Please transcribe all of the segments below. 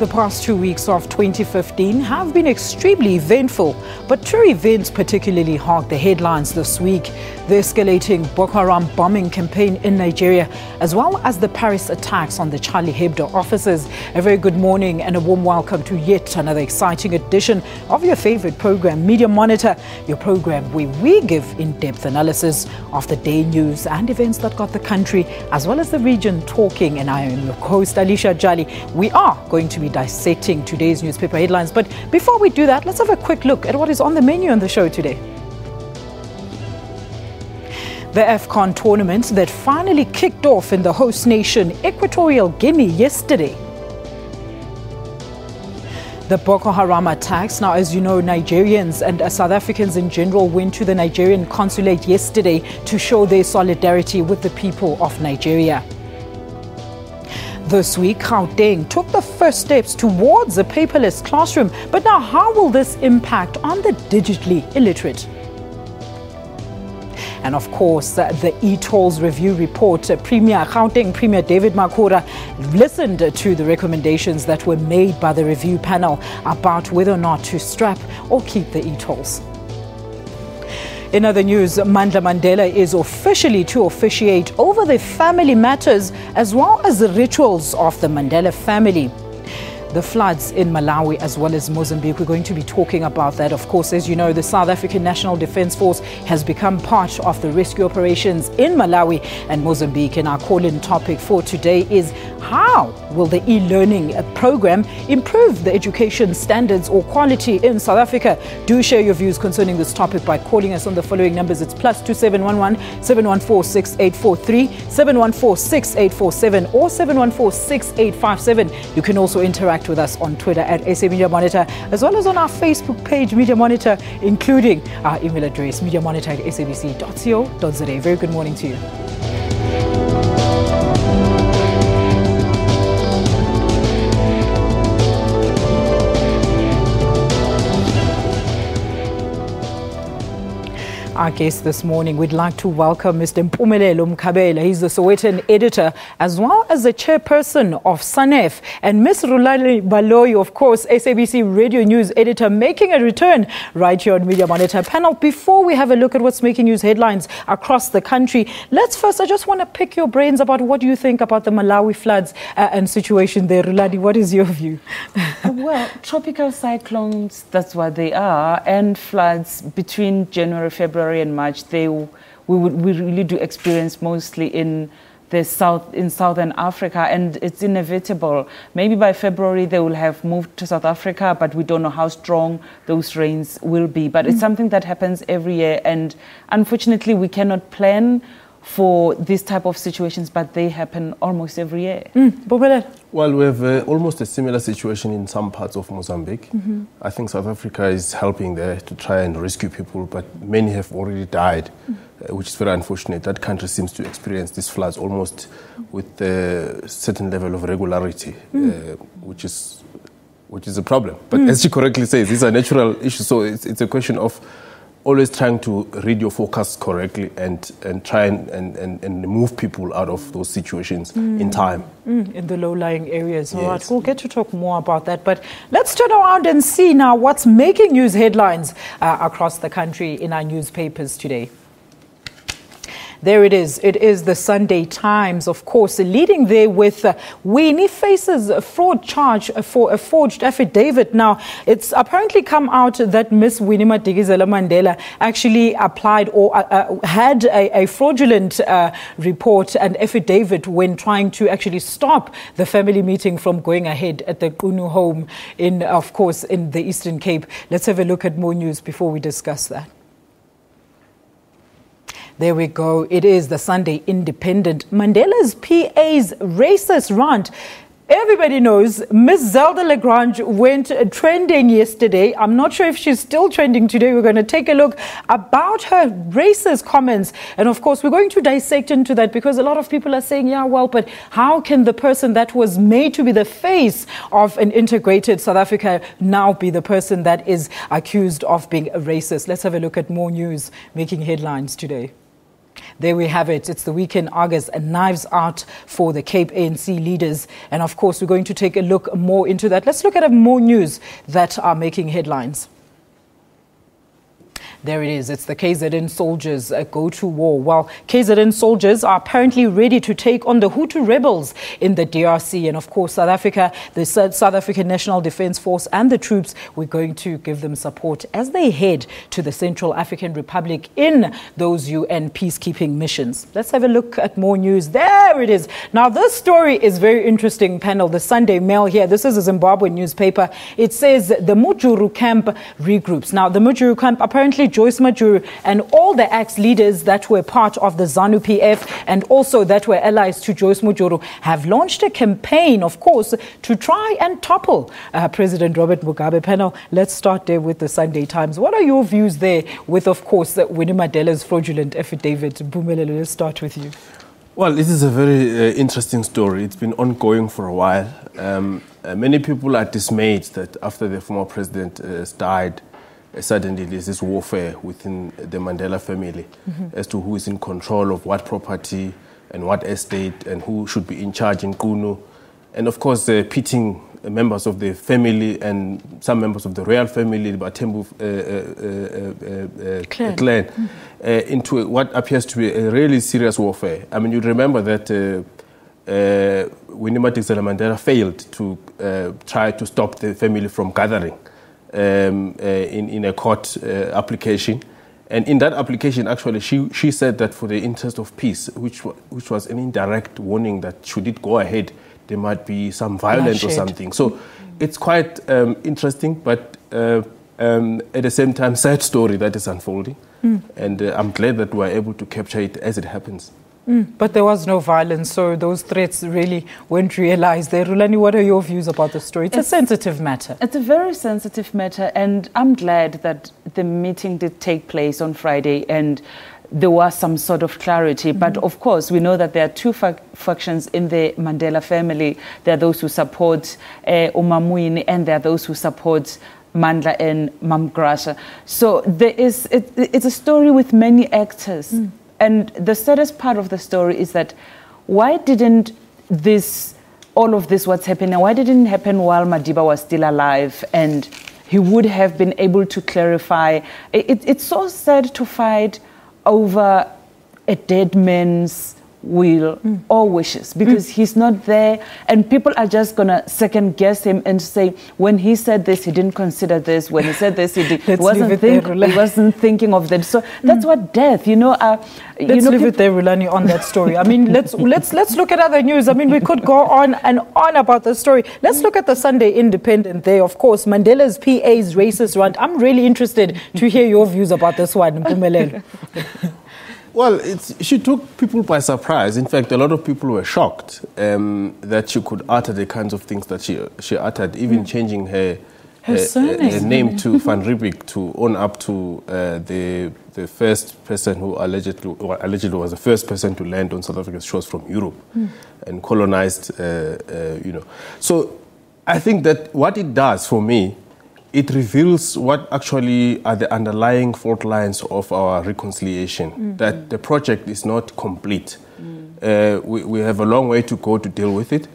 The past 2 weeks of 2015 have been extremely eventful, but two events particularly hogged the headlines this week: the escalating Boko Haram bombing campaign in Nigeria, as well as the Paris attacks on the Charlie Hebdo offices. A very good morning and a warm welcome to yet another exciting edition of your favorite program, Media Monitor, your program where we give in-depth analysis of the day news and events that got the country, as well as the region, talking. And I am your host, Alicia Jali. We are going to be dissecting today's newspaper headlines. But before we do that, let's have a quick look at what is on the menu on the show today. The Afcon tournament that finally kicked off in the host nation, Equatorial Guinea, yesterday. The Boko Haram attacks. Now, as you know, Nigerians and South Africans in general went to the Nigerian consulate yesterday to show their solidarity with the people of Nigeria. This week, Gauteng took the first steps towards a paperless classroom. But now, how will this impact on the digitally illiterate? And of course, the e-tolls review report, Gauteng Premier David Makhura listened to the recommendations that were made by the review panel about whether or not to strap or keep the e-tolls. In other news, Mandla Mandela is officially to officiate over the family matters as well as the rituals of the Mandela family. The floods in Malawi as well as Mozambique, we're going to be talking about that. Of course, as you know, the South African National Defence Force has become part of the rescue operations in Malawi and Mozambique. And our call-in topic for today is: how will the e-learning program improve the education standards or quality in South Africa? Do share your views concerning this topic by calling us on the following numbers. It's +2711 714 6843, 714 6847 or 714 6857. You can also interact with us on Twitter at SA Media Monitor, as well as on our Facebook page, Media Monitor, including our email address, mediamonitor@sabc.co.za. Very good morning to you. Our guest this morning, we'd like to welcome Mr. Mpumelelo Mkhabela. He's the Sowetan editor, as well as the chairperson of SANEF, and Ms. Rulali Baloyi, of course, SABC Radio News editor, making a return right here on Media Monitor panel. Before we have a look at what's making news headlines across the country, let's first, I just want to pick your brains about what you think about the Malawi floods and situation there. Rulali, what is your view? Well, tropical cyclones, that's what they are, and floods between January, February and March, we really do experience mostly in the south, in southern Africa, and it's inevitable. Maybe by February they will have moved to South Africa, but we don't know how strong those rains will be. But it's something that happens every year, and unfortunately we cannot plan for these type of situations, but they happen almost every year. Well, we have almost a similar situation in some parts of Mozambique. I think South Africa is helping there to try and rescue people, but many have already died, which is very unfortunate. That country seems to experience these floods almost with a certain level of regularity, which is a problem. But as she correctly says, these are natural issues, so it's a question of always trying to read your forecast correctly and try and move people out of those situations in time. In the low-lying areas. All right, we'll get to talk more about that. But let's turn around and see now what's making news headlines across the country in our newspapers today. There it is. It is the Sunday Times, of course, leading there with Winnie faces a fraud charge for a forged affidavit. Now, it's apparently come out that Miss Winnie Madikizela Mandela actually applied or had a fraudulent report and affidavit when trying to actually stop the family meeting from going ahead at the Qunu home in, of course, in the Eastern Cape. Let's have a look at more news before we discuss that. There we go. It is the Sunday Independent. Mandela's PA's racist rant. Everybody knows Miss Zelda Lagrange went trending yesterday. I'm not sure if she's still trending today. We're going to take a look about her racist comments. And of course, we're going to dissect into that because a lot of people are saying, yeah, well, but how can the person that was made to be the face of an integrated South Africa now be the person that is accused of being a racist? Let's have a look at more news making headlines today. There we have it. It's the weekend August and knives out for the Cape ANC leaders. And of course, we're going to take a look more into that. Let's look at more news that are making headlines. There it is. It's the KZN soldiers go to war. Well, KZN soldiers are apparently ready to take on the Hutu rebels in the DRC. And of course, South Africa, the South African National Defence Force and the troops, we're going to give them support as they head to the Central African Republic in those UN peacekeeping missions. Let's have a look at more news. There it is. Now, this story is very interesting, panel. The Sunday Mail here. This is a Zimbabwe newspaper. It says the Mujuru camp regroups. Now, the Mujuru camp, apparently Joyce Majuru and all the ex-leaders that were part of the ZANU-PF and also that were allies to Joyce Majuru have launched a campaign, of course, to try and topple President Robert Mugabe. Panel, let's start there with the Sunday Times. What are your views there with, of course, Winnie Mandela's fraudulent affidavit? Mpumelelo, let's start with you. Well, this is a very interesting story. It's been ongoing for a while. Many people are dismayed that after the former president died, suddenly there's this warfare within the Mandela family as to who is in control of what property and what estate and who should be in charge in Kunu. And of course, pitting members of the family and some members of the royal family, the Batembu clan, into what appears to be a really serious warfare. I mean, you remember that Winnie Mandela failed to try to stop the family from gathering in a court application. And in that application, actually, she said that for the interest of peace, which was an indirect warning that should it go ahead, there might be some violence or something. So it's quite interesting, but at the same time, sad story that is unfolding. And I'm glad that we are able to capture it as it happens. But there was no violence, so those threats really weren't realized there. Rulani, what are your views about the story? It's a sensitive matter. It's a very sensitive matter, and I'm glad that the meeting did take place on Friday and there was some sort of clarity. But of course, we know that there are two factions in the Mandela family. There are those who support Umamwini and there are those who support Mandla and Mamgrasha. So it's a story with many actors. And the saddest part of the story is that why didn't all of this what's happening, why didn't it happen while Madiba was still alive and he would have been able to clarify? It's so sad to fight over a dead man's will or wishes because he's not there and people are just going to second guess him and say when he said this he didn't consider this, when he said this he wasn't thinking of that. So that's what death, let's leave it there, Rulani, on that story. I mean, let's look at other news. I mean, we could go on and on about the story. Let's look at the Sunday Independent there. Of course, Mandela's PA's racist rant. I'm really interested to hear your views about this one, Mpumelelo. Well, she took people by surprise. In fact, a lot of people were shocked that she could utter the kinds of things that she uttered, even changing her name to Van Riebeeck to own up to the first person who allegedly was the first person to land on South Africa's shores from Europe and colonized, So I think that what it does for me, it reveals what actually are the underlying fault lines of our reconciliation, that the project is not complete. We have a long way to go to deal with it.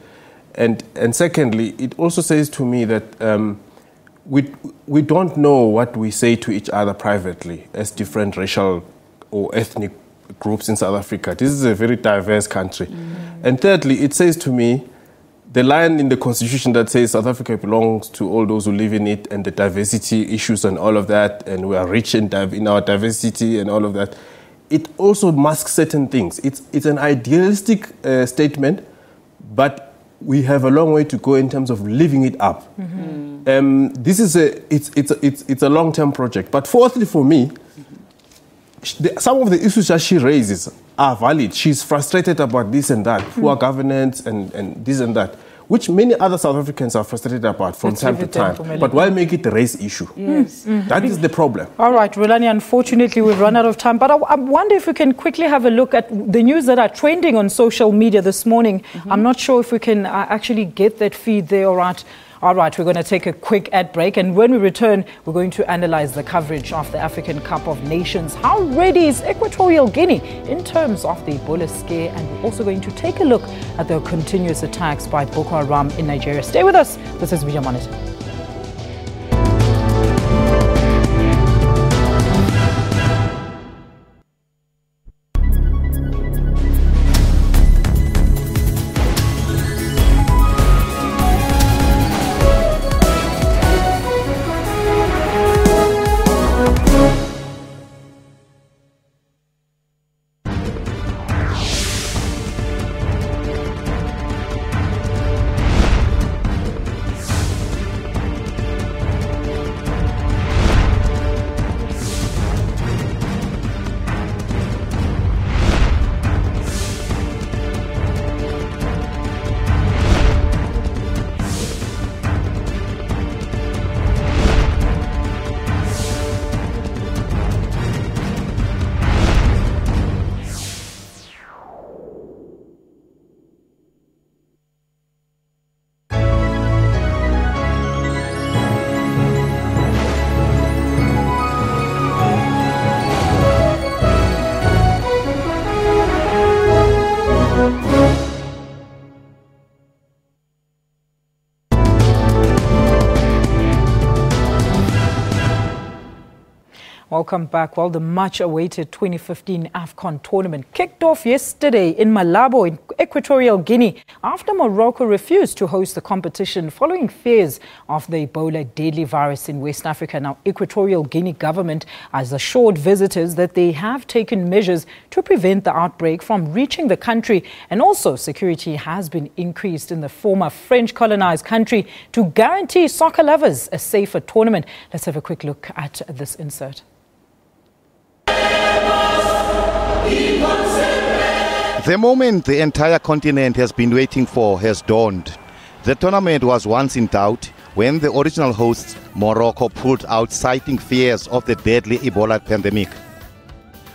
And secondly, it also says to me that we don't know what we say to each other privately as different racial or ethnic groups in South Africa. This is a very diverse country. And thirdly, it says to me, the line in the Constitution that says South Africa belongs to all those who live in it and the diversity issues and all of that, and we are rich in our diversity and all of that, it also masks certain things. It's an idealistic statement, but we have a long way to go in terms of living it up. This is it's a long-term project. But fourthly, for me, some of the issues that she raises are valid. She's frustrated about this and that, poor governance and this and that, which many other South Africans are frustrated about from time to time. But why make it a race issue? Yes. That is the problem. All right, Rulani, unfortunately we've run out of time, but I wonder if we can quickly have a look at the news that are trending on social media this morning. I'm not sure if we can actually get that feed there, all right. All right, we're going to take a quick ad break, and when we return, we're going to analyze the coverage of the African Cup of Nations. How ready is Equatorial Guinea in terms of the Ebola scare? And we're also going to take a look at the continuous attacks by Boko Haram in Nigeria. Stay with us. This is Media Monitor. Welcome back. Well, the much-awaited 2015 Afcon tournament kicked off yesterday in Malabo in Equatorial Guinea after Morocco refused to host the competition following fears of the Ebola deadly virus in West Africa. Now, Equatorial Guinea government has assured visitors that they have taken measures to prevent the outbreak from reaching the country, and also security has been increased in the former French colonized country to guarantee soccer lovers a safer tournament. Let's have a quick look at this insert. The moment the entire continent has been waiting for has dawned. The tournament was once in doubt when the original hosts, Morocco, pulled out citing fears of the deadly Ebola pandemic.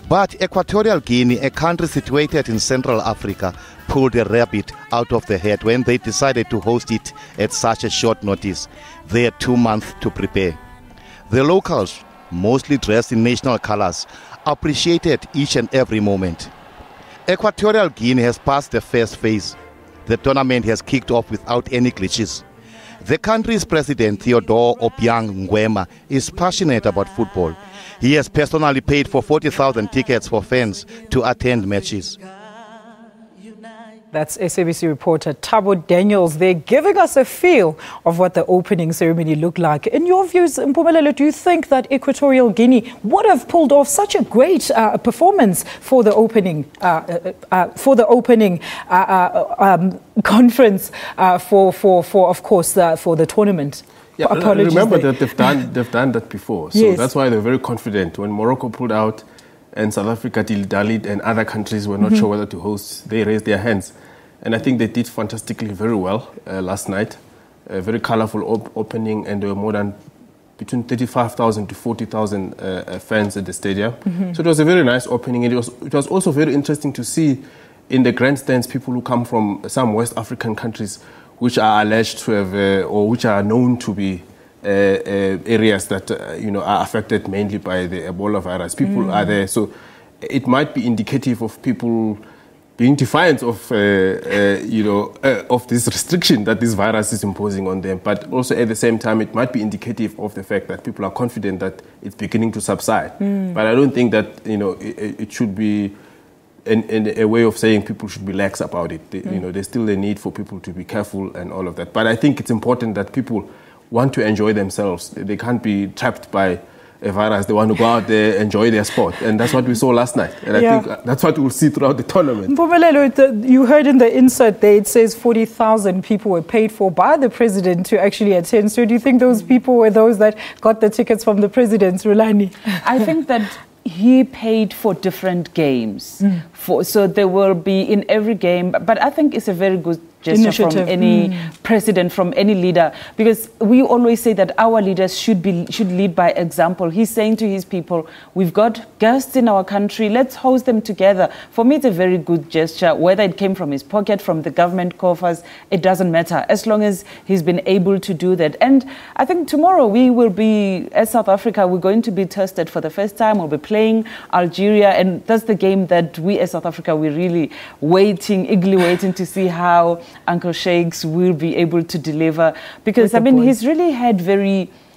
But Equatorial Guinea, a country situated in Central Africa, pulled a rabbit out of the hat when they decided to host it at such a short notice. They had 2 months to prepare. The locals, mostly dressed in national colors, appreciated each and every moment. Equatorial Guinea has passed the first phase. The tournament has kicked off without any glitches. The country's president, Theodore Obiang Nguema, is passionate about football. He has personally paid for 40,000 tickets for fans to attend matches. That's SABC reporter Thabo Daniels. They're giving us a feel of what the opening ceremony looked like. In your views, Mpumelelo, do you think that Equatorial Guinea would have pulled off such a great performance for the opening conference for the tournament? Yeah, remember that they've done that before, so yes. That's why they're very confident. When Morocco pulled out and South Africa dilly-dallied and other countries were not sure whether to host, they raised their hands. And I think they did fantastically very well last night. A very colorful opening, and there were more than between 35,000 to 40,000 fans at the stadium. So it was a very nice opening, and it was also very interesting to see in the grandstands people who come from some West African countries which are alleged to have, or which are known to be areas that are affected mainly by the Ebola virus. People are there, so it might be indicative of people being defiant of this restriction that this virus is imposing on them. But also at the same time, it might be indicative of the fact that people are confident that it's beginning to subside. But I don't think that it should be in a way of saying people should be lax about it. There's still a need for people to be careful and all of that. But I think it's important that people want to enjoy themselves. They can't be trapped by a virus. They want to go out there, enjoy their sport. And that's what we saw last night. And I think that's what we'll see throughout the tournament. Mpumelelo, you heard in the insert there, it says 40,000 people were paid for by the president to actually attend. So do you think those people were those that got the tickets from the president, Rulani? I think that he paid for different games. So there will be in every game. But I think it's a very good gesture from any president, from any leader, because we always say that our leaders should lead by example. He's saying to his people, we've got guests in our country, let's host them together. For me, it's a very good gesture. Whether it came from his pocket, from the government coffers, it doesn't matter, as long as he's been able to do that. And I think tomorrow we will be, as South Africa, we're going to be tested for the first time. We'll be playing Algeria, and that's the game that we as South Africa, we're really eagerly waiting to see how Uncle Shakes will be able to deliver. Because, I mean, he's really had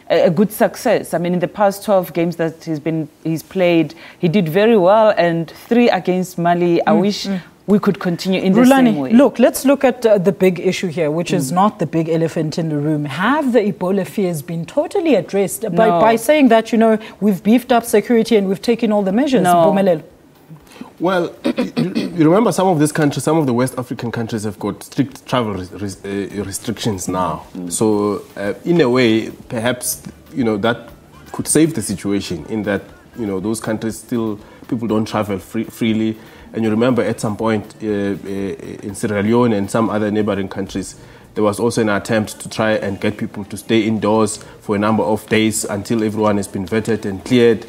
a good success. I mean, in the past 12 games that he's played, he did very well, and 3 against Mali. I wish we could continue in the same way. Look, let's look at the big issue here, which is not the big elephant in the room. Have the Ebola fears been totally addressed by saying that, you know, we've beefed up security and we've taken all the measures? No. Well, you remember some of these countries, some of the West African countries have got strict travel restrictions now. So in a way, perhaps, you know, that could save the situation in that, you know, those countries still, people don't travel freely. And you remember at some point in Sierra Leone and some other neighboring countries, there was also an attempt to try and get people to stay indoors for a number of days until everyone has been vetted and cleared,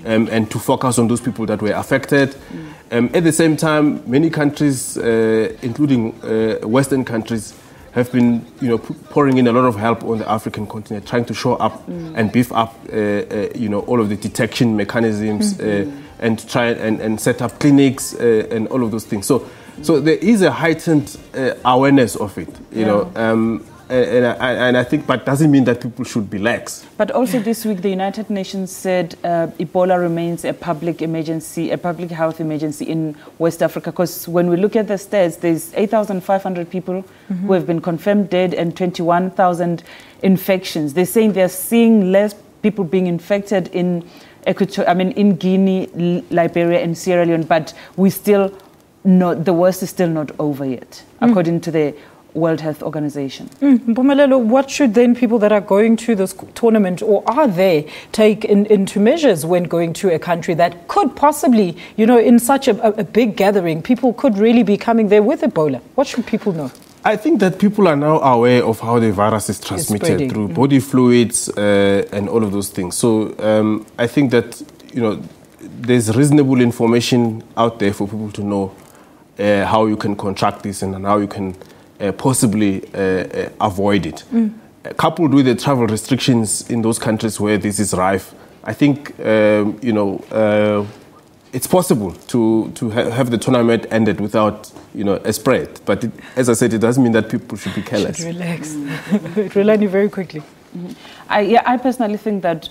and to focus on those people that were affected. At the same time, many countries, including Western countries, have been, you know, pouring in a lot of help on the African continent, trying to shore up and beef up, you know, all of the detection mechanisms and try and set up clinics and all of those things. So there is a heightened awareness of it, you know, and I think, but doesn't mean that people should be lax. But also this week, the United Nations said Ebola remains a public emergency, a public health emergency in West Africa. Because when we look at the stats, there's 8,500 people who have been confirmed dead and 21,000 infections. They're saying they're seeing less people being infected in in Guinea, Liberia, and Sierra Leone, but the worst is still not over yet, according to the World Health Organization. Mpumelelo, what should then people that are going to this tournament, or are they, take into measures when going to a country that could possibly, you know, in such a big gathering, people could really be coming there with Ebola? What should people know? I think that people are now aware of how the virus is transmitted through body fluids and all of those things. So I think that, you know, there's reasonable information out there for people to know how you can contract this and how you can possibly avoid it. Coupled with the travel restrictions in those countries where this is rife, I think, you know, it's possible to have the tournament ended without, you know, a spread. But as I said, it doesn't mean that people should be careless. Should relax. Relani, very quickly. I personally think that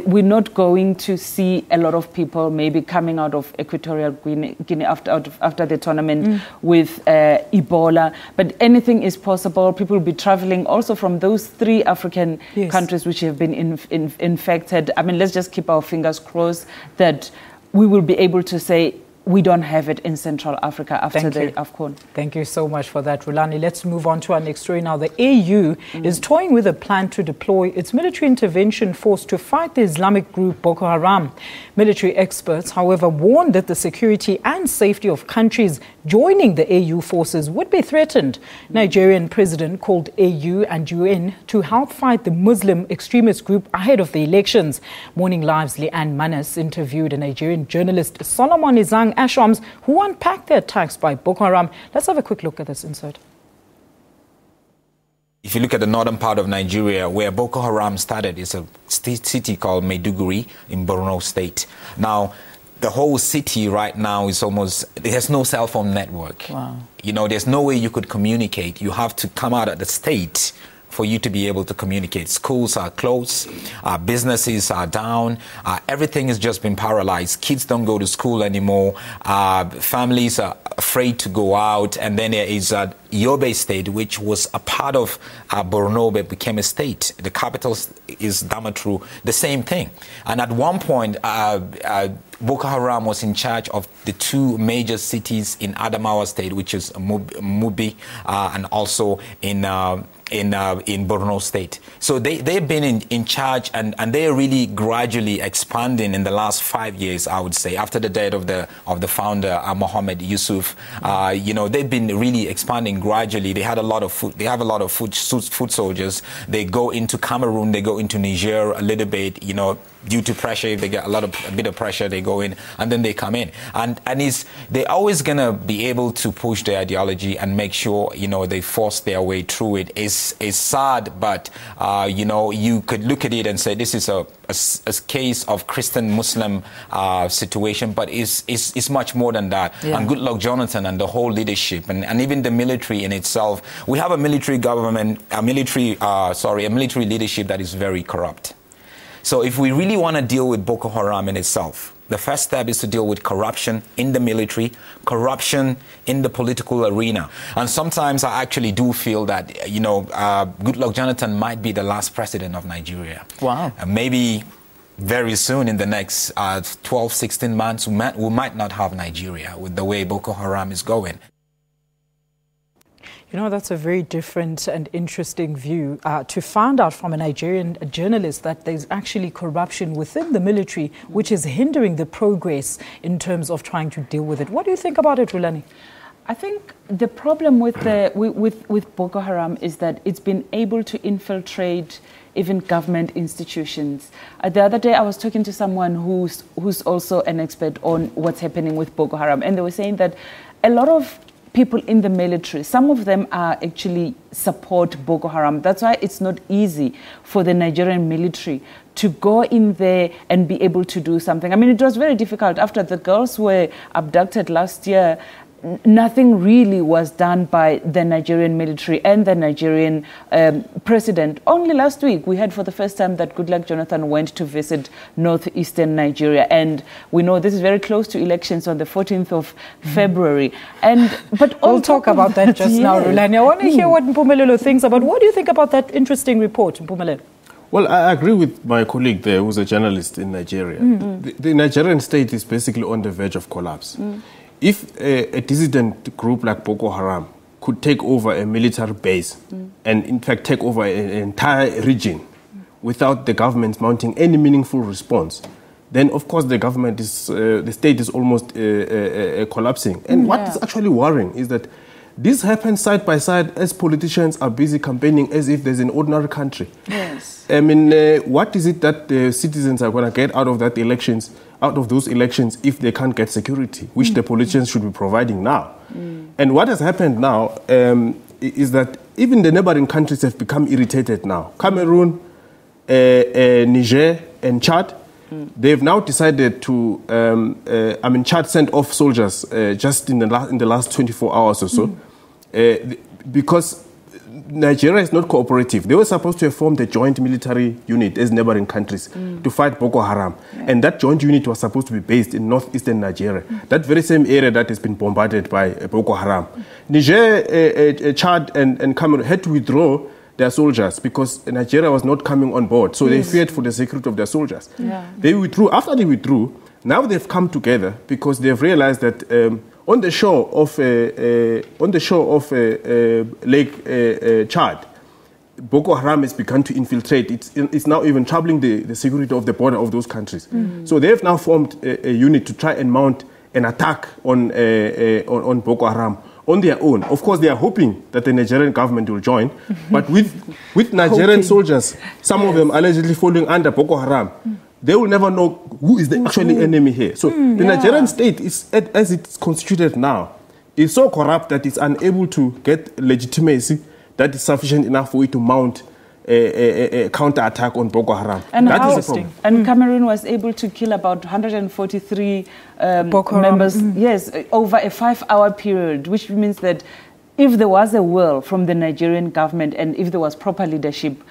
we're not going to see a lot of people maybe coming out of Equatorial Guinea after the tournament with Ebola. But anything is possible. People will be traveling also from those 3 African countries which have been infected. I mean, let's just keep our fingers crossed that we will be able to say we don't have it in Central Africa after the Afcon. Thank you so much for that, Rulani. Let's move on to our next story now. The AU is toying with a plan to deploy its military intervention force to fight the Islamic group Boko Haram. Military experts, however, warn that the security and safety of countries joining the AU forces would be threatened. Nigerian president called AU and UN to help fight the Muslim extremist group ahead of the elections. Morning Live's Leanne Manas interviewed a Nigerian journalist, Solomon Izang Ashams, who unpacked the attacks by Boko Haram. Let's have a quick look at this insert. If you look at the northern part of Nigeria, where Boko Haram started, it's a city called Maiduguri in Borno State. Now, the whole city right now is there's no cell phone network. Wow. You know, there's no way you could communicate. You have to come out of the state for you to be able to communicate. Schools are closed, businesses are down, everything has just been paralyzed. Kids don't go to school anymore, families are afraid to go out, and then there is Yobe State, which was a part of Borno, but became a state. The capital is Damaturu, the same thing. And at one point, Boko Haram was in charge of the 2 major cities in Adamawa State, which is Mubi, and also in Borno State. So they've been in charge, and they're really gradually expanding in the last 5 years, I would say, after the death of the founder, Mohammed Yusuf. They've been really expanding gradually. They have a lot of foot soldiers. They go into Cameroon, they go into Niger a little bit, due to pressure. If they get a bit of pressure, they go in, and then they come in. And they're always going to be able to push their ideology and make sure, they force their way through it. It's sad, but, you could look at it and say this is a case of Christian-Muslim situation, but it's much more than that. Yeah. And Goodluck Jonathan and the whole leadership and even the military in itself. We have a military government, a military leadership that is very corrupt. So if we really want to deal with Boko Haram in itself, the first step is to deal with corruption in the military, corruption in the political arena. And sometimes I actually do feel that, Goodluck Jonathan might be the last president of Nigeria. Wow. Maybe very soon in the next 12, 16 months, we might not have Nigeria with the way Boko Haram is going. That's a very different and interesting view. To find out from a Nigerian journalist that there's actually corruption within the military, which is hindering the progress in terms of trying to deal with it. What do you think about it, Rulani? I think the problem with Boko Haram is that it's been able to infiltrate even government institutions. The other day I was talking to someone who's also an expert on what's happening with Boko Haram, and they were saying that a lot of people in the military, some of them are actually support Boko Haram. That's why it's not easy for the Nigerian military to go in there and be able to do something. I mean, it was very difficult. After the girls were abducted last year, nothing really was done by the Nigerian military and the Nigerian president. Only last week, we heard for the first time that Goodluck Jonathan went to visit northeastern Nigeria. And we know this is very close to elections on the 14th of February. But we'll talk about that just now, Rulani. I want to hear what Mpumelelo thinks about. What do you think about that interesting report, Mpumelelo? Well, I agree with my colleague there, who's a journalist in Nigeria. The Nigerian state is basically on the verge of collapse. If a dissident group like Boko Haram could take over a military base and in fact take over an entire region without the government mounting any meaningful response, then of course the state is almost collapsing. And what is actually worrying is that this happens side by side as politicians are busy campaigning as if there's an ordinary country. Yes. I mean, what is it that the citizens are going to get out of those elections if they can't get security, which the politicians should be providing now? And what has happened now is that even the neighboring countries have become irritated now. Cameroon, Niger, and Chad, they've now decided to, Chad sent off soldiers just in the last 24 hours or so, because Nigeria is not cooperative. They were supposed to have formed a joint military unit as neighboring countries to fight Boko Haram. And that joint unit was supposed to be based in northeastern Nigeria, that very same area that has been bombarded by Boko Haram. Niger, Chad, and Cameroon had to withdraw their soldiers because Nigeria was not coming on board. So they feared for the security of their soldiers. They withdrew. After they withdrew, now they've come together because they've realized that on the shore of Lake Chad, Boko Haram has begun to infiltrate. It's now even troubling the security of the border of those countries. So they've now formed a unit to try and mount an attack on Boko Haram on their own. Of course, they are hoping that the Nigerian government will join, but with Nigerian soldiers, some of them allegedly falling under Boko Haram, they will never know who is the actual enemy here. So the Nigerian state, as it's constituted now, is so corrupt that it's unable to get legitimacy that is sufficient enough for it to mount a counter-attack on Boko Haram. And that is the problem. And Cameroon was able to kill about 143 members, over a 5-hour period, which means that if there was a will from the Nigerian government and if there was proper leadership,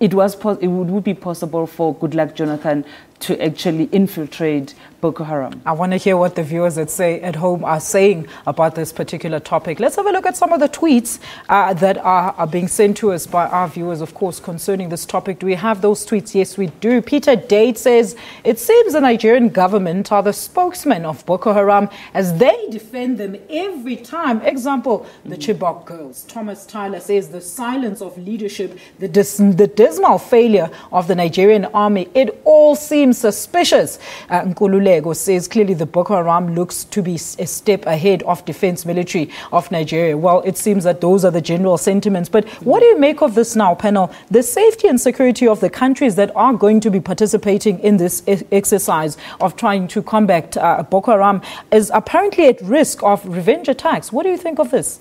it would be possible for Goodluck Jonathan to actually infiltrate Boko Haram. I want to hear what the viewers at home are saying about this particular topic. Let's have a look at some of the tweets that are being sent to us by our viewers, of course, concerning this topic. Do we have those tweets? Yes, we do. Peter Date says, it seems the Nigerian government are the spokesmen of Boko Haram as they defend them every time. Example, the Chibok girls. Thomas Tyler says, the silence of leadership, the dismal failure of the Nigerian army, it all seems suspicious. Nkululego says, clearly the Boko Haram looks to be a step ahead of defense military of Nigeria. Well, it seems that those are the general sentiments. But what do you make of this now, panel? The safety and security of the countries that are going to be participating in this exercise of trying to combat Boko Haram is apparently at risk of revenge attacks. What do you think of this?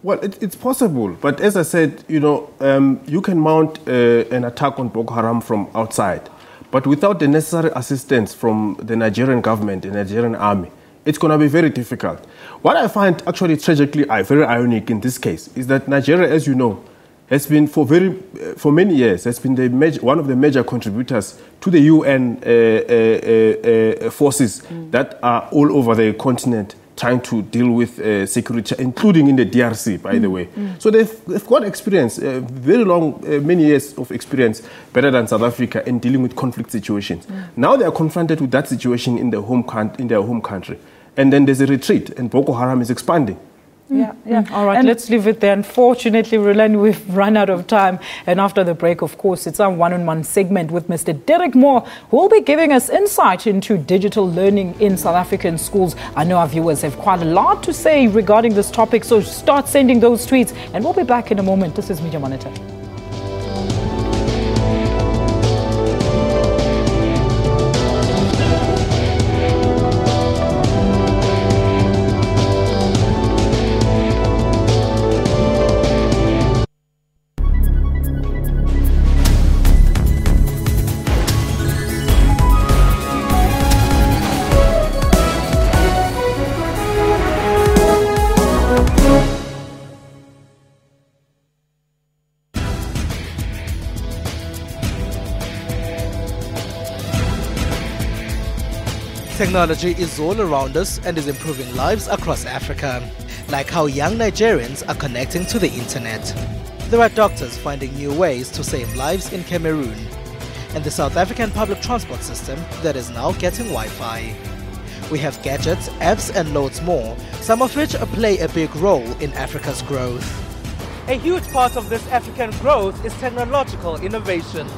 Well, it's possible. But as I said, you can mount an attack on Boko Haram from outside. But without the necessary assistance from the Nigerian government, the Nigerian army, it's going to be very difficult. What I find actually tragically very ironic in this case is that Nigeria, as you know, has been for many years, has been one of the major contributors to the UN forces that are all over the continent trying to deal with security, including in the DRC, by the way. So they've got experience, very long, many years of experience, better than South Africa in dealing with conflict situations. Now they are confronted with that situation in their home country. And then there's a retreat, and Boko Haram is expanding. Yeah. All right, let's leave it there. Unfortunately, Roland, we've run out of time. And after the break, of course, it's our one-on-one segment with Mr. Derek Moore, who will be giving us insight into digital learning in South African schools. I know our viewers have quite a lot to say regarding this topic, so start sending those tweets. And we'll be back in a moment. This is Media Monitor. Technology is all around us and is improving lives across Africa, like how young Nigerians are connecting to the internet. There are doctors finding new ways to save lives in Cameroon, and the South African public transport system that is now getting Wi-Fi. We have gadgets, apps and loads more, some of which play a big role in Africa's growth. A huge part of this African growth is technological innovation.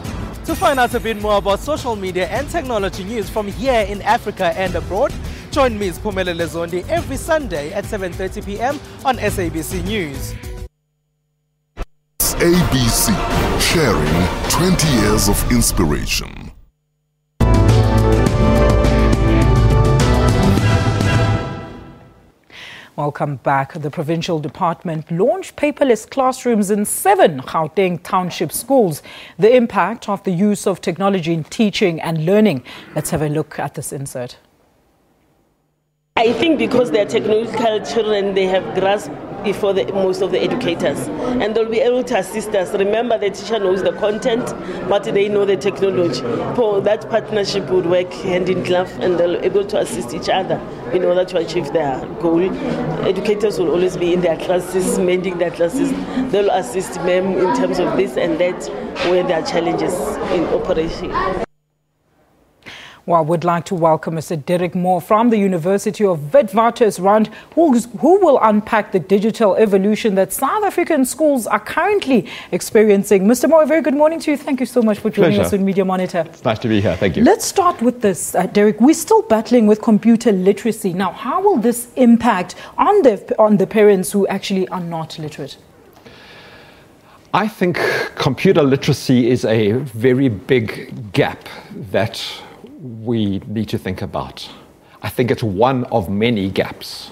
To find out a bit more about social media and technology news from here in Africa and abroad, join me, Siphumelele Zondi, every Sunday at 7:30 p.m. on SABC News. SABC, sharing 20 years of inspiration. Welcome back. The provincial department launched paperless classrooms in 7 Gauteng township schools. The impact of the use of technology in teaching and learning. Let's have a look at this insert. I think because they're technological children, they have grasped before most of the educators, and they'll be able to assist us. Remember, the teacher knows the content, but they know the technology. So that partnership would work hand in glove, and they'll be able to assist each other in order to achieve their goal. Educators will always be in their classes, mending their classes. They'll assist them in terms of this and that, where there are challenges in operation. Well, I would like to welcome Mr. Derek Moore from the University of Witwatersrand, who will unpack the digital evolution that South African schools are currently experiencing. Mr. Moore, a very good morning to you. Thank you so much for joining us on Media Monitor. It's nice to be here. Thank you. Let's start with this, Derek. We're still battling with computer literacy. Now, how will this impact on the parents who actually are not literate? I think computer literacy is a very big gap that we need to think about. I think it's one of many gaps.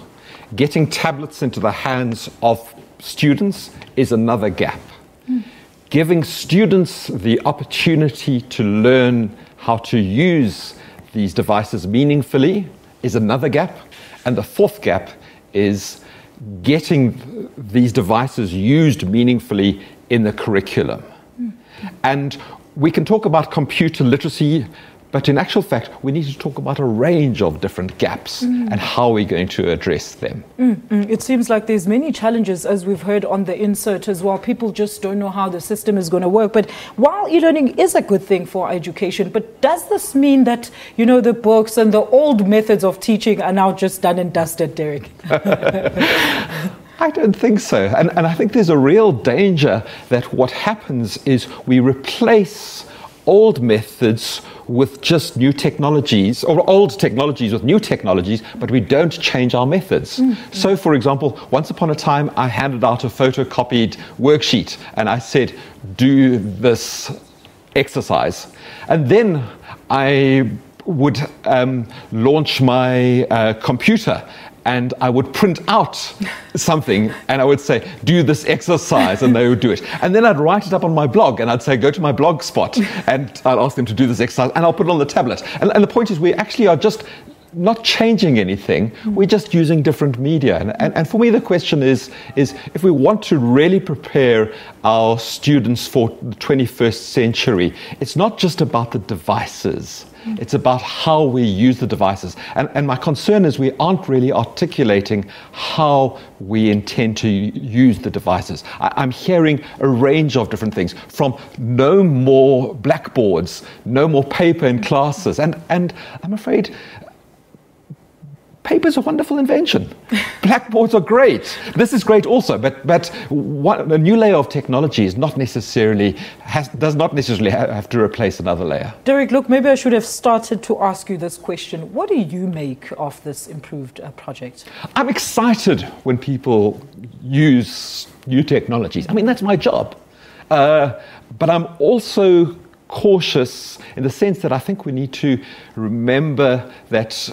Getting tablets into the hands of students is another gap. Giving students the opportunity to learn how to use these devices meaningfully is another gap. And the fourth gap is getting these devices used meaningfully in the curriculum. And we can talk about computer literacy But in actual fact, we need to talk about a range of different gaps and how we're going to address them. It seems like there's many challenges, as we've heard on the insert as well. People just don't know how the system is going to work. But while e-learning is a good thing for education, but does this mean that, you know, the books and the old methods of teaching are now just done and dusted, Derek? I don't think so. And I think there's a real danger that what happens is we replace old methods with just new technologies, or old technologies with new technologies, but we don't change our methods. So, for example, once upon a time, I handed out a photocopied worksheet and I said, do this exercise. And then I would launch my computer and I would print out something and I would say, do this exercise, and they would do it. And then I'd write it up on my blog and I'd say, go to my blog spot, and I'd ask them to do this exercise and I'll put it on the tablet. And the point is, we actually are just not changing anything, we're just using different media. And for me, the question is if we want to really prepare our students for the 21st century, it's not just about the devices. It's about how we use the devices. And my concern is we aren't really articulating how we intend to use the devices. I'm hearing a range of different things, from no more blackboards, no more paper in classes. And I'm afraid paper's a wonderful invention. Blackboards are great. This is great also, but a new layer of technology is not necessarily does not necessarily have to replace another layer. Derek, look, maybe I should have started to ask you this question. What do you make of this improved project? I'm excited when people use new technologies. I mean, that's my job. But I'm also cautious in the sense that I think we need to remember that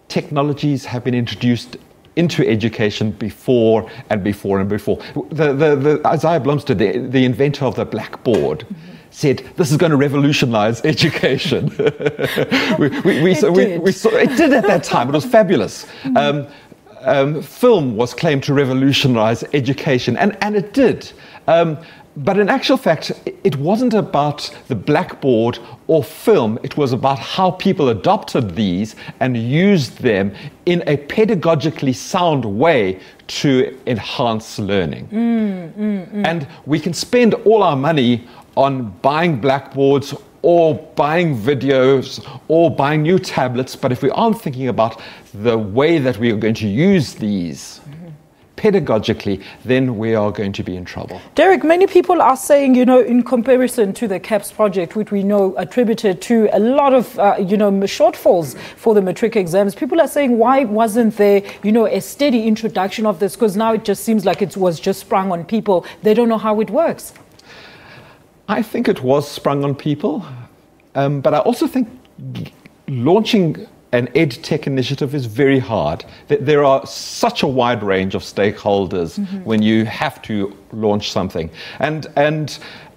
technologies have been introduced into education before and before and before. The Isaiah Blomstead, the inventor of the blackboard, said this is going to revolutionize education. It did at that time. It was fabulous. Film was claimed to revolutionize education, and it did. But in actual fact, it wasn't about the blackboard or film. It was about how people adopted these and used them in a pedagogically sound way to enhance learning. And we can spend all our money on buying blackboards or buying videos or buying new tablets, but if we aren't thinking about the way that we are going to use these pedagogically, then we are going to be in trouble. Derek, many people are saying, you know, in comparison to the CAPS project, which we know attributed to a lot of, shortfalls for the matric exams, people are saying, why wasn't there, a steady introduction of this? Because now it just seems like it was just sprung on people. They don't know how it works. I think it was sprung on people, but I also think launching an EdTech initiative is very hard. There are such a wide range of stakeholders when you have to launch something. And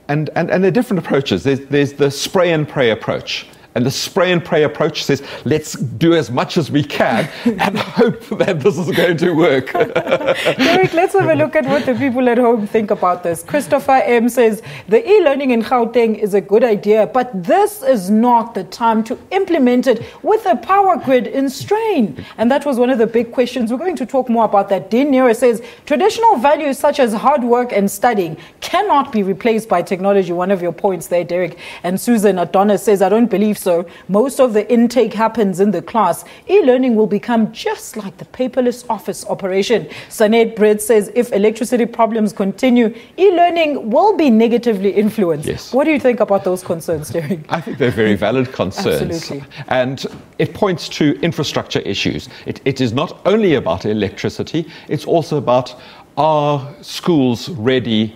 there are different approaches. There's the spray and pray approach. And the spray and pray approach says, let's do as much as we can and hope that this is going to work. Derek, let's have a look at what the people at home think about this. Christopher M. says, the e-learning in Gauteng is a good idea, but this is not the time to implement it with a power grid in strain. And that was one of the big questions. We're going to talk more about that. Dean Nero says, traditional values such as hard work and studying cannot be replaced by technology. One of your points there, Derek. And Susan Adonis says, I don't believe so. Most of the intake happens in the class. E-learning will become just like the paperless office operation. Sanet Britt says, if electricity problems continue, e-learning will be negatively influenced. Yes. What do you think about those concerns, Derek? I think they're very valid concerns. Absolutely. And it points to infrastructure issues. It is not only about electricity, it's also about, are schools ready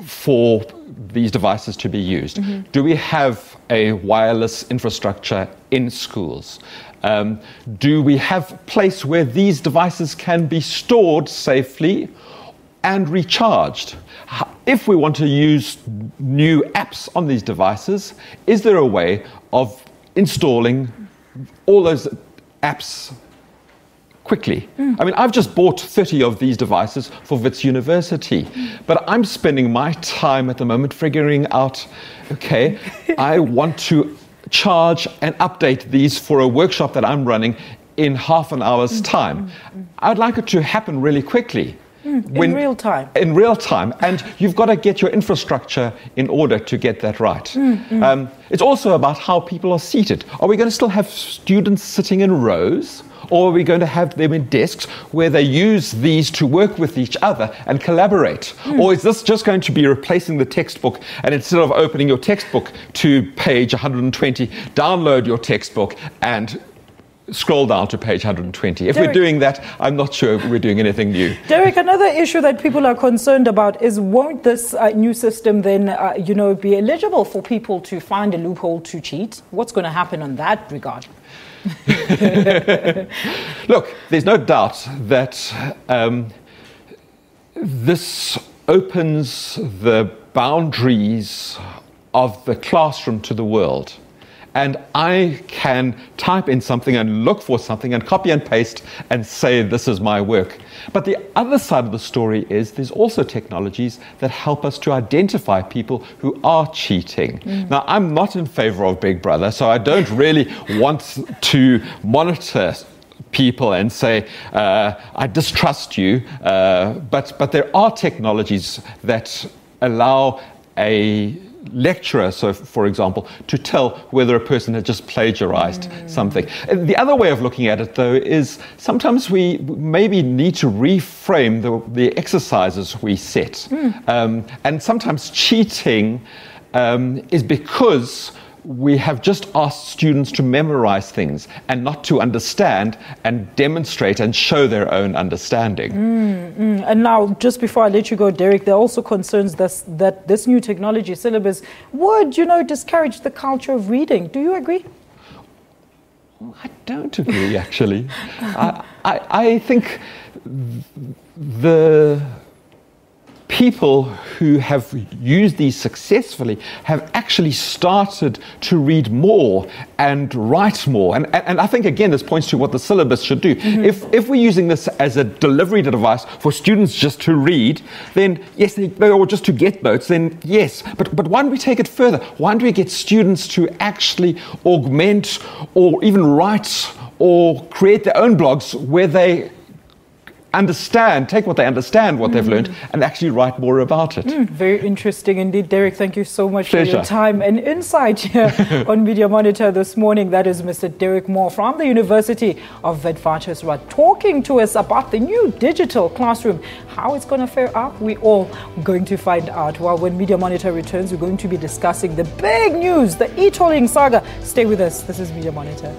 for these devices to be used? Do we have a wireless infrastructure in schools? Do we have a place where these devices can be stored safely and recharged? If we want to use new apps on these devices, is there a way of installing all those apps quickly? I mean, I've just bought 30 of these devices for Wits University, but I'm spending my time at the moment figuring out, okay, I want to charge and update these for a workshop that I'm running in half an hour's time. I'd like it to happen really quickly. In real time. In real time. And you've got to get your infrastructure in order to get that right. It's also about how people are seated. Are we going to still have students sitting in rows? Or are we going to have them in desks where they use these to work with each other and collaborate? Or is this just going to be replacing the textbook, and instead of opening your textbook to page 120, download your textbook and scroll down to page 120. If we're doing that, I'm not sure we're doing anything new. Derek, another issue that people are concerned about is, won't this new system then, be eligible for people to find a loophole to cheat? What's going to happen on that regard? Look, there's no doubt that this opens the boundaries of the classroom to the world. And I can type in something and look for something and copy and paste and say, this is my work. But the other side of the story is there's also technologies that help us to identify people who are cheating. Now, I'm not in favor of Big Brother, so I don't really want to monitor people and say, I distrust you. But there are technologies that allow a lecturer, so for example, to tell whether a person has just plagiarized something. The other way of looking at it, though, is sometimes we maybe need to reframe the exercises we set. And sometimes cheating is because we have just asked students to memorize things and not to understand and demonstrate and show their own understanding. And now, just before I let you go, Derek, there are also concerns that this new technology syllabus would, discourage the culture of reading. Do you agree? I don't agree, actually. I think the people who have used these successfully have actually started to read more and write more. And I think, again, this points to what the syllabus should do. If we're using this as a delivery device for students just to read, then yes, or just to get notes, then yes. But why don't we take it further? Why don't we get students to actually augment or even write or create their own blogs where they take what they understand, what they've learned, and actually write more about it. Very interesting indeed. Derek, thank you so much for your time and insight here on Media Monitor this morning. That is Mr. Derek Moore from the University of Witwatersrand, talking to us about the new digital classroom. How it's going to fare up, we're all going to find out. Well, when Media Monitor returns, we're going to be discussing the big news, the e-tolling saga. Stay with us. This is Media Monitor.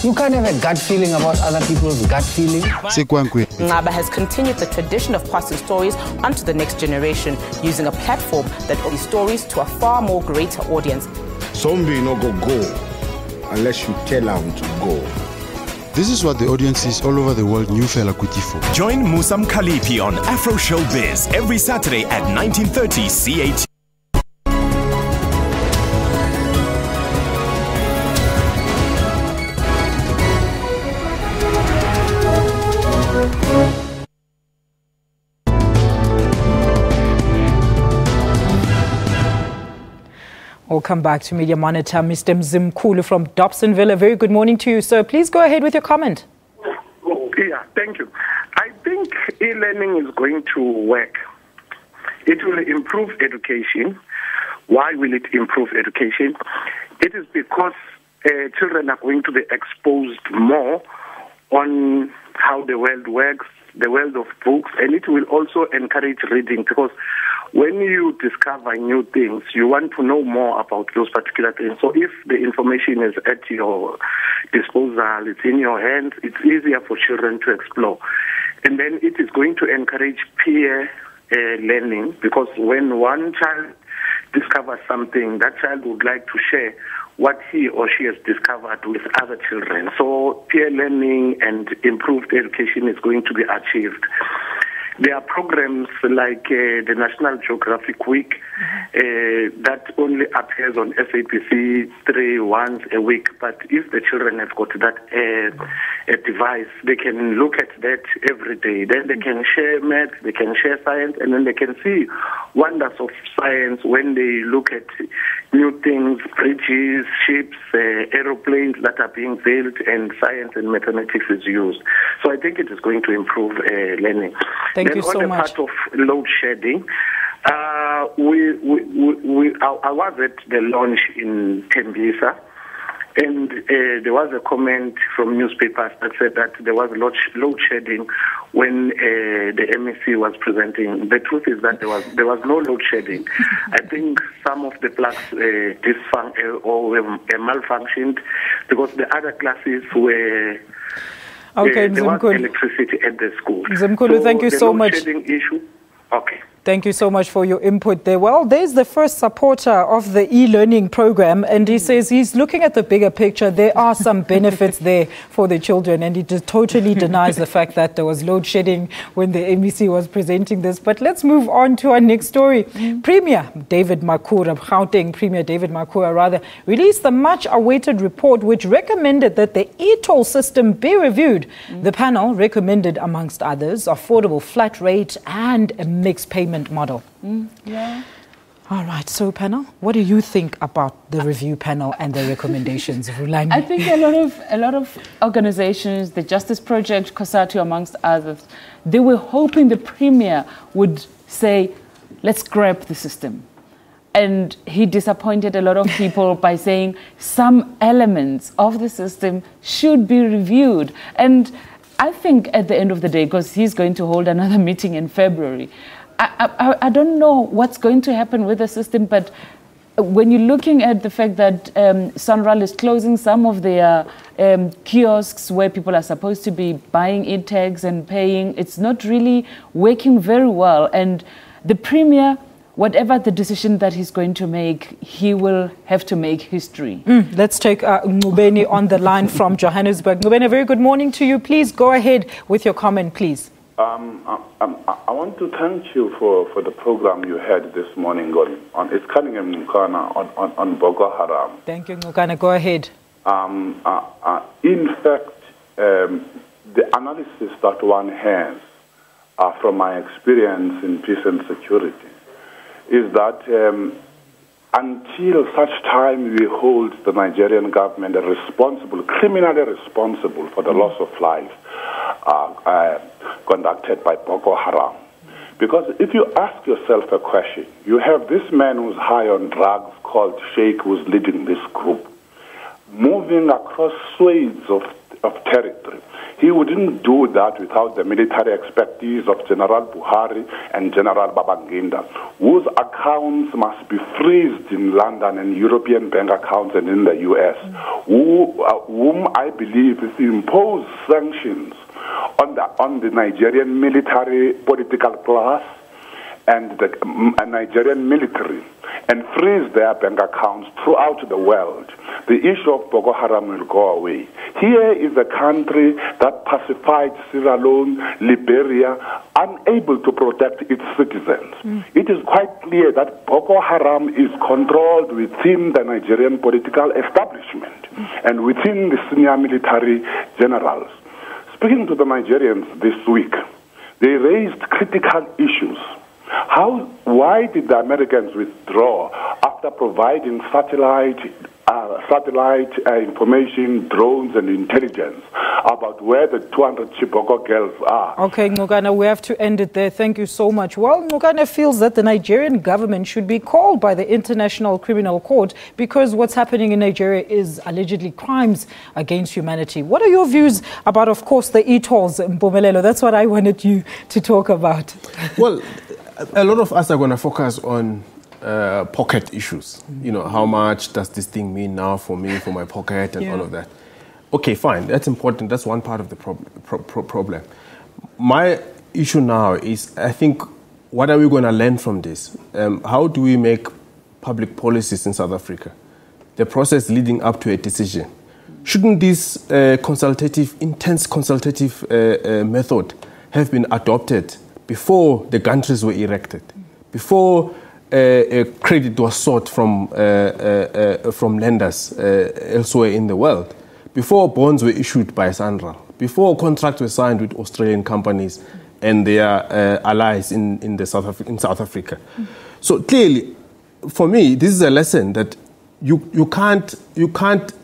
You can't have a gut feeling about other people's gut feeling. Ngaba has continued the tradition of passing stories onto the next generation using a platform that offers stories to a far more greater audience. Zombie no go unless you tell them to go. This is what the audiences all over the world knew Fela Kuti for. Join Musam Khalipi on Afro Showbiz every Saturday at 19:30 CAT. Welcome back to Media Monitor. Mr. Mzimkulu from Dobsonville. A very good morning to you, sir. Please go ahead with your comment. Yeah, thank you. I think e-learning is going to work. It will improve education. Why will it improve education? It is because children are going to be exposed more on how the world works, the world of books, and it will also encourage reading, because when you discover new things, you want to know more about those particular things. So if the information is at your disposal, it's in your hands, it's easier for children to explore. And then it is going to encourage peer learning, because when one child discovers something, that child would like to share what he or she has discovered with other children. So peer learning and improved education is going to be achieved. There are programs like the National Geographic Week that only appears on SABC 3 once a week. But if the children have got that a device, they can look at that every day. Then they can share math, they can share science, and then they can see wonders of science when they look at new things, bridges, ships, aeroplanes that are being built, and science and mathematics is used. So I think it is going to improve learning. Thank you so much. On the part of load shedding, I was at the launch in Tembisa, and there was a comment from newspapers that said that there was load shedding when the MEC was presenting. The truth is that there was no load shedding. I think some of the plugs malfunctioned because the other classes were. Okay, there was electricity at the school. Mzimkhulu, so thank you so much. Issue. Okay. Thank you so much for your input there. Well, there's the first supporter of the e-learning program, and he says he's looking at the bigger picture. There are some benefits there for the children, and he just totally denies the fact that there was load shedding when the MEC was presenting this. But let's move on to our next story. Premier David Makhura, Gauteng Premier David Makhura, released the much-awaited report which recommended that the e-toll system be reviewed. The panel recommended, amongst others, affordable flat rate and a mixed payment model. Yeah. All right, so panel, what do you think about the review panel and the recommendations? Rulani? I think a lot of organizations, the Justice Project, COSATU, amongst others, they were hoping the Premier would say, let's scrap the system. And he disappointed a lot of people by saying some elements of the system should be reviewed. And I think at the end of the day, because he's going to hold another meeting in February, I don't know what's going to happen with the system, but when you're looking at the fact that Sunral is closing some of their kiosks where people are supposed to be buying e-tags and paying, it's not really working very well. And the Premier, whatever the decision that he's going to make, he will have to make history. Let's take Ngubeni on the line from Johannesburg. Ngubeni, a very good morning to you. Please go ahead with your comment, please. I want to thank you for the program you had this morning on it's Cunningham Nkana on Boko Haram. Thank you, Nkana. Go ahead. In fact, the analysis that one has from my experience in peace and security is that until such time we hold the Nigerian government criminally responsible for the loss of life conducted by Boko Haram. Because if you ask yourself a question, you have this man who's high on drugs called Sheikh who's leading this group, moving across swathes of territory. He wouldn't do that without the military expertise of General Buhari and General Babangida, whose accounts must be freezed in London and European bank accounts and in the US, whom I believe is impose sanctions on the Nigerian military political class and the Nigerian military and freeze their bank accounts throughout the world. The issue of Boko Haram will go away. Here is a country that pacified Sierra Leone, Liberia, unable to protect its citizens. It is quite clear that Boko Haram is controlled within the Nigerian political establishment and within the senior military generals. Speaking to the Nigerians this week, they raised critical issues. Why did the Americans withdraw after providing satellite information, drones, and intelligence about where the 200 Chiboko girls are? Okay, Ngogana, we have to end it there. Thank you so much. Well, Ngogana feels that the Nigerian government should be called by the International Criminal Court because what's happening in Nigeria is allegedly crimes against humanity. What are your views about, of course, the e-tolls, Mpumelelo? That's what I wanted you to talk about. Well, a lot of us are going to focus on pocket issues. You know, how much does this thing mean now for me, for my pocket, and all of that. Okay, fine. That's important. That's one part of the problem. My issue now is, I think what are we going to learn from this? How do we make public policies in South Africa? The process leading up to a decision. Shouldn't this intense consultative method have been adopted before the countries were erected, before credit was sought from lenders elsewhere in the world, before bonds were issued by SANRAL, before contracts were signed with Australian companies and their allies in South Africa? So clearly, for me, this is a lesson that you can't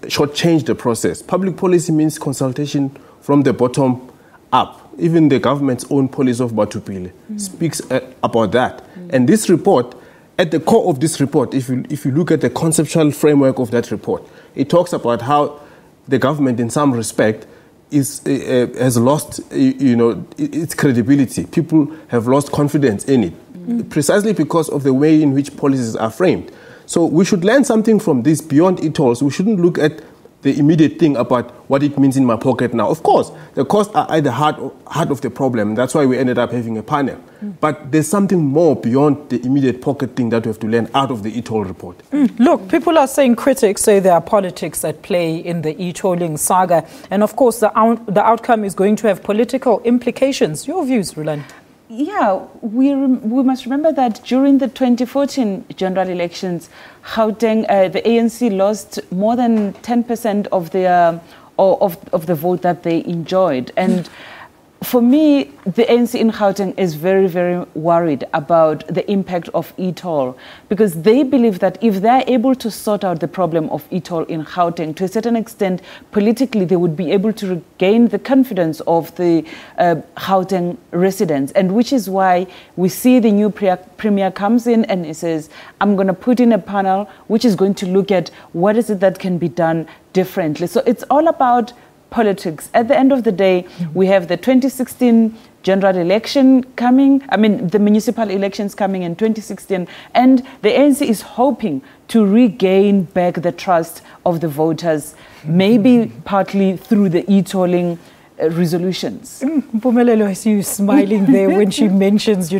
shortchange the process. Public policy means consultation from the bottom up. Even the government's own policy of Batupile speaks about that. And this report, at the core of this report, if you look at the conceptual framework of that report, it talks about how the government, in some respect, has lost its credibility. People have lost confidence in it, precisely because of the way in which policies are framed. So we should learn something from this beyond e-tolls. We shouldn't look at the immediate thing about what it means in my pocket now. Of course, the costs are at the heart of the problem. That's why we ended up having a panel. But there's something more beyond the immediate pocket thing that we have to learn out of the e-toll report. Look, people are saying, critics say there are politics at play in the e-tolling saga. And of course, the outcome is going to have political implications. Your views, Rulani? Yeah, we must remember that during the 2014 general elections, Gauteng, the ANC lost more than 10% of their of the vote that they enjoyed. And for me, the ANC in Gauteng is very, very worried about the impact of e-toll, because they believe that if they're able to sort out the problem of e-toll in Gauteng, to a certain extent, politically, they would be able to regain the confidence of the Gauteng residents, and which is why we see the new premier comes in and he says, I'm going to put in a panel which is going to look at what is it that can be done differently. So it's all about politics. At the end of the day, we have the 2016 general election coming, the municipal elections coming in 2016, and the ANC is hoping to regain back the trust of the voters, maybe partly through the e-tolling resolutions. Mpumelelo, I see you smiling there when she mentions,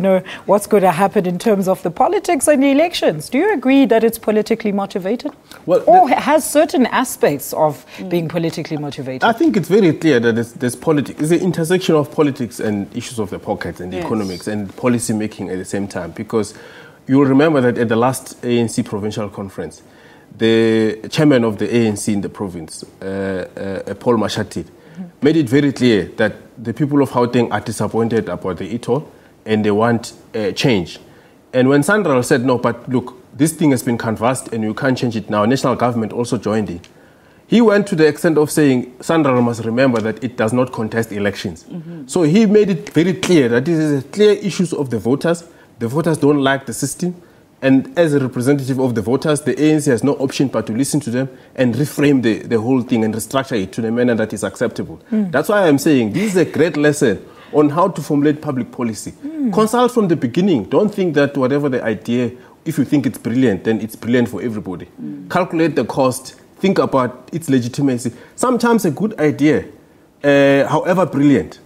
what's going to happen in terms of the politics and the elections. Do you agree that it's politically motivated? Well, or has certain aspects of being politically motivated? I think it's very clear that there's politics. It's the intersection of politics and issues of the pocket and economics and policy making at the same time. Because you'll remember that at the last ANC provincial conference, the chairman of the ANC in the province, Paul Mashatile, made it very clear that the people of Gauteng are disappointed about the e-toll and they want change. And when SANRAL said, no, but look, this thing has been canvassed and you can't change it now, national government also joined in. He went to the extent of saying SANRAL must remember that it does not contest elections. So he made it very clear that this is a clear issue of the voters. The voters don't like the system. And as a representative of the voters, the ANC has no option but to listen to them and reframe the whole thing and restructure it to the manner that is acceptable. That's why I'm saying this is a great lesson on how to formulate public policy. Consult from the beginning. Don't think that whatever the idea, if you think it's brilliant, then it's brilliant for everybody. Calculate the cost. Think about its legitimacy. Sometimes a good idea, however brilliant,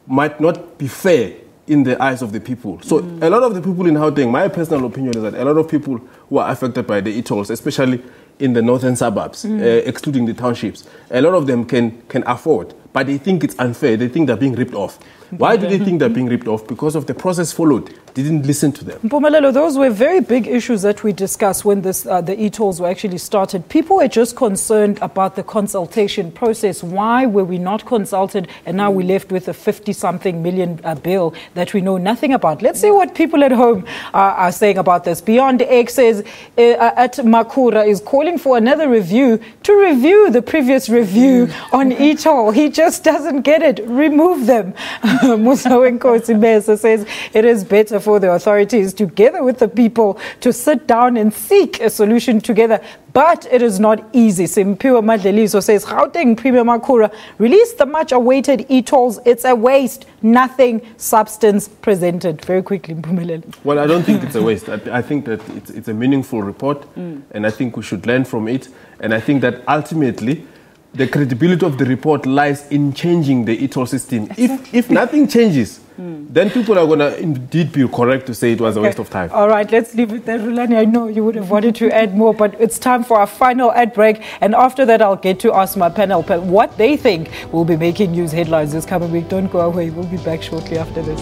might not be fair in the eyes of the people. So a lot of the people in Gauteng, my personal opinion is that a lot of people who are affected by the e-tolls, especially in the northern suburbs, excluding the townships, a lot of them can afford, but they think it's unfair. They think they're being ripped off. Why do they think they're being ripped off? Because of the process followed. They didn't listen to them. Mpumelelo, those were very big issues that we discussed when the e-tolls were actually started. People were just concerned about the consultation process. Why were we not consulted and now we're left with a 50-something million bill that we know nothing about? Let's see what people at home are saying about this. Beyond X says at Makura is calling for another review to review the previous review on e-toll. He just doesn't get it. Remove them. Musa Wenkosi Mesa says it is better for the authorities together with the people to sit down and seek a solution together. But it is not easy. Simpiwa Madleliso says, Gauteng Premier Makura released the much-awaited e-tolls. It's a waste. Nothing substance presented. Very quickly, Mpumelelo. Well, I don't think it's a waste. I think that it's a meaningful report, and I think we should learn from it. And I think that ultimately, the credibility of the report lies in changing the e-toll system. Exactly. If nothing changes, then people are going to indeed be correct to say it was a waste of time. All right, let's leave it there. Rulani, I know you would have wanted to add more, but it's time for our final ad break. And after that, I'll get to ask my panel what they think will be making news headlines this coming week. Don't go away. We'll be back shortly after this.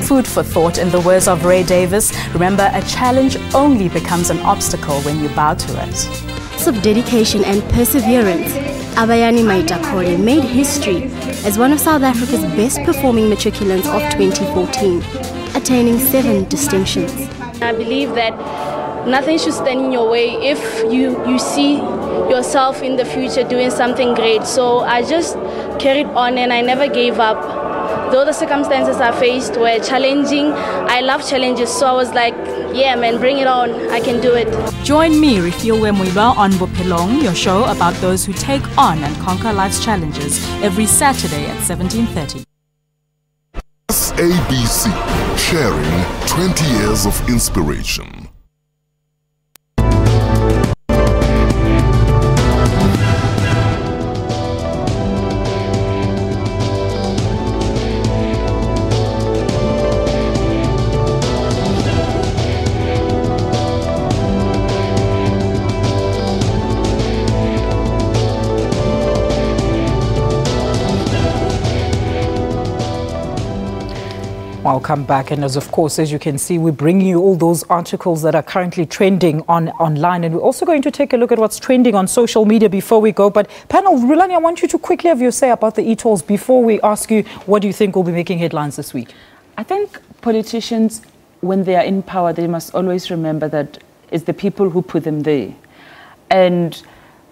Food for thought, in the words of Ray Davis. Remember, a challenge only becomes an obstacle when you bow to it. Of dedication and perseverance, Abayani Maitakore made history as one of South Africa's best performing matriculants of 2014, attaining 7 distinctions. I believe that nothing should stand in your way if you see yourself in the future doing something great. So I just carried on and I never gave up. Though the circumstances I faced were challenging, I love challenges, so I was like, yeah man, bring it on, I can do it. Join me, Refiwe Muiba, on Bophelong, your show about those who take on and conquer life's challenges, every Saturday at 17:30. SABC, sharing 20 years of inspiration. Welcome back, and as you can see, we're bringing you all those articles that are currently trending online, and we're also going to take a look at what's trending on social media before we go. But panel, Rulani, I want you to quickly have your say about the e-tolls before we ask you what do you think will be making headlines this week. I think politicians, when they are in power, they must always remember that it's the people who put them there, and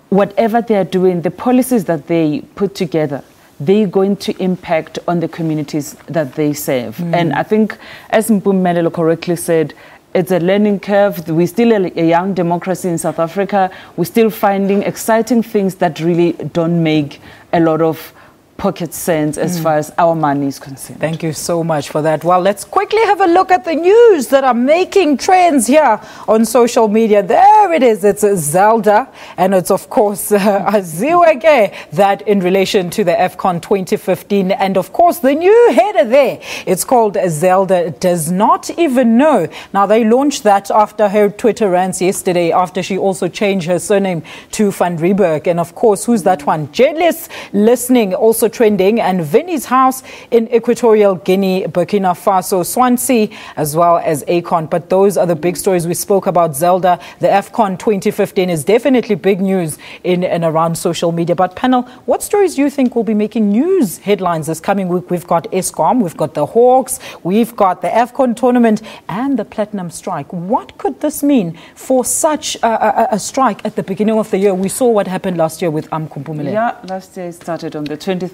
whatever they are doing, the policies that they put together, they're going to impact on the communities that they serve. And I think, as Mpumelelo correctly said, it's a learning curve. We're still a young democracy in South Africa. We're still finding exciting things that really don't make a lot of pocket sense as far as our money is concerned. Thank you so much for that. Well, let's quickly have a look at the news that are making trends here on social media. There it is. It's Zelda, and it's of course Aziweke, that in relation to the Afcon 2015, and of course the new header there. It's called Zelda Does Not Even Know. Now they launched that after her Twitter rants yesterday, after she also changed her surname to Van Rieberg. And of course, who's that one? Jealous Listening also trending, and Vinny's house in Equatorial Guinea, Burkina Faso, Swansea, as well as Afcon. But those are the big stories we spoke about. Zelda, the Afcon 2015 is definitely big news in and around social media. But panel, what stories do you think will be making news headlines this coming week? We've got Eskom, we've got the Hawks, we've got the Afcon tournament and the Platinum Strike. What could this mean for such a strike at the beginning of the year? We saw what happened last year with Mpumelelo. Yeah, last year it started on the 23rd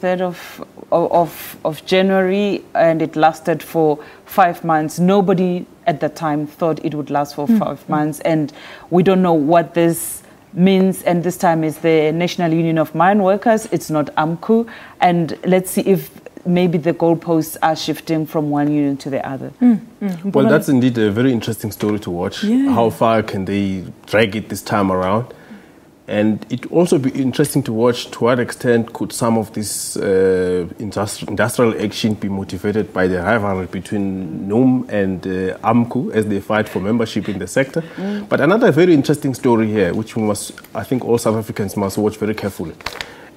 of January, and it lasted for 5 months. Nobody at the time thought it would last for 5 months, and we don't know what this means. And this time is the National Union of Mine Workers. It's not AMCU, and let's see if maybe the goalposts are shifting from one union to the other. Well, that's indeed a very interesting story to watch. Yeah. How far can they drag it this time around? And it also be interesting to watch to what extent could some of this industrial action be motivated by the rivalry between NUM and AMCU as they fight for membership in the sector. But another very interesting story here, which we must, I think all South Africans must watch very carefully,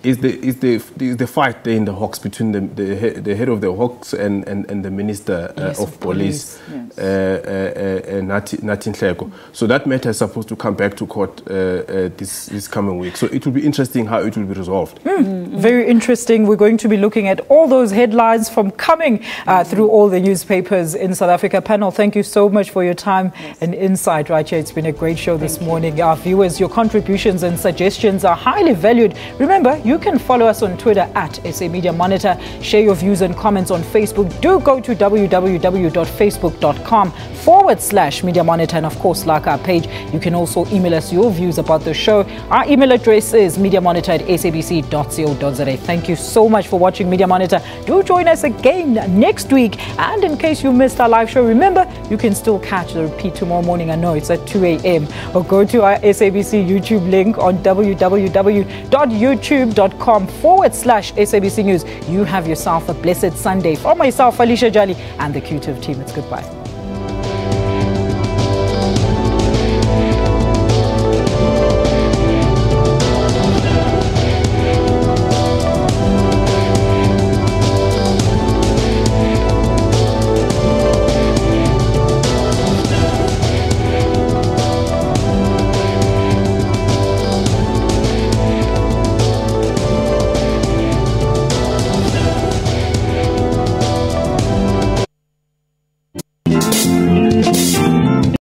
is the fight there in the Hawks between the head of the Hawks and the Minister of Police, Nathi Nhleko. So that matter is supposed to come back to court this coming week. So it will be interesting how it will be resolved. Very interesting. We're going to be looking at all those headlines from coming through all the newspapers in South Africa. Panel, thank you so much for your time and insight right here. It's been a great show this morning. Our viewers, your contributions and suggestions are highly valued. Remember, you You can follow us on Twitter at SA Media Monitor. Share your views and comments on Facebook. Do go to www.facebook.com/Media Monitor, and of course like our page. You can also email us your views about the show. Our email address is mediamonitor@sabc.co.za. Thank you so much for watching Media Monitor. Do join us again next week, and in case you missed our live show, remember you can still catch the repeat tomorrow morning. I know it's at 2 a.m. or go to our SABC YouTube link on www.youtube.com/SABC News. You have yourself a blessed Sunday. For myself, Alicia Jali, and the Q-Tip team, it's goodbye.